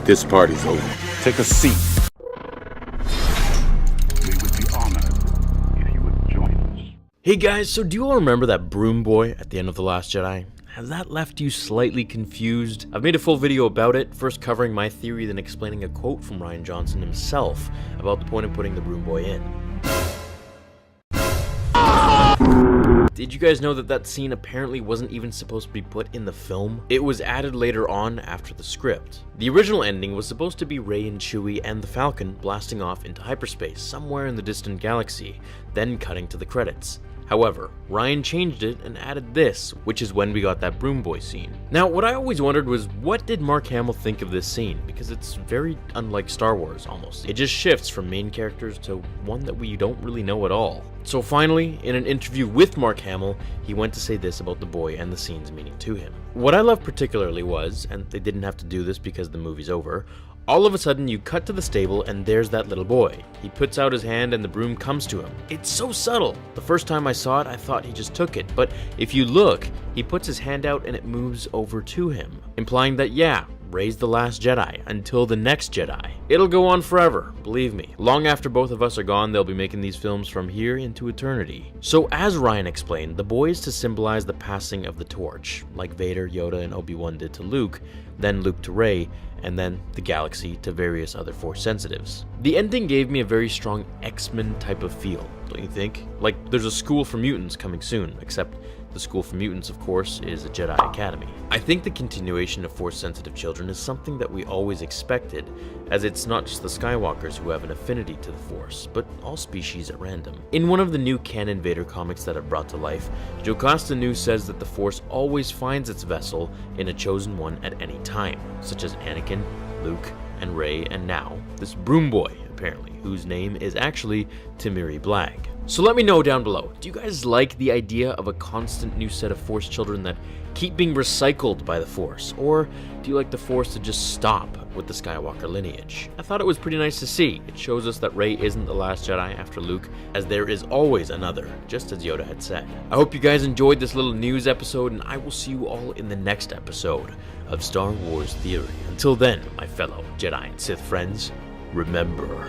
This party's over. Take a seat. We would be honored if you would join us. Hey guys, so do you all remember that Broom boy at the end of The Last Jedi? Has that left you slightly confused? I've made a full video about it, first covering my theory, then explaining a quote from Rian Johnson himself about the point of putting the Broom boy in. Did you guys know that that scene apparently wasn't even supposed to be put in the film? It was added later on after the script. The original ending was supposed to be Rey and Chewie and the Falcon blasting off into hyperspace somewhere in the distant galaxy, then cutting to the credits. However, Rian changed it and added this, which is when we got that Broom boy scene. Now, what I always wondered was, what did Mark Hamill think of this scene? Because it's very unlike Star Wars, almost. It just shifts from main characters to one that we don't really know at all. So finally, in an interview with Mark Hamill, he went to say this about the boy and the scene's meaning to him. What I loved particularly was, and they didn't have to do this because the movie's over, all of a sudden you cut to the stable and there's that little boy. He puts out his hand and the broom comes to him. It's so subtle. The first time I saw it, I thought he just took it, but if you look, he puts his hand out and it moves over to him, implying that yeah, Rey's the last Jedi until the next Jedi. It'll go on forever, believe me. Long after both of us are gone, they'll be making these films from here into eternity. So as Rian explained, the boy is to symbolize the passing of the torch, like Vader, Yoda, and Obi-Wan did to Luke, then Luke to Rey, and then the galaxy to various other Force sensitives. The ending gave me a very strong X-Men type of feel, don't you think? Like there's a school for mutants coming soon, except the school for mutants, of course, is a Jedi Academy. I think the continuation of Force-sensitive children is something that we always expected, as it's not just the Skywalkers who have an affinity to the Force, but all species at random. In one of the new canon Vader comics that are brought to life, Jocasta Nu says that the Force always finds its vessel in a chosen one at any time, such as Anakin, Luke, and Rey, and now this Broom boy, apparently, whose name is actually Temiri Blagg. So let me know down below, do you guys like the idea of a constant new set of Force children that keep being recycled by the Force, or do you like the Force to just stop with the Skywalker lineage? I thought it was pretty nice to see. It shows us that Rey isn't the last Jedi after Luke, as there is always another, just as Yoda had said. I hope you guys enjoyed this little news episode, and I will see you all in the next episode of Star Wars Theory. Until then, my fellow Jedi and Sith friends, remember,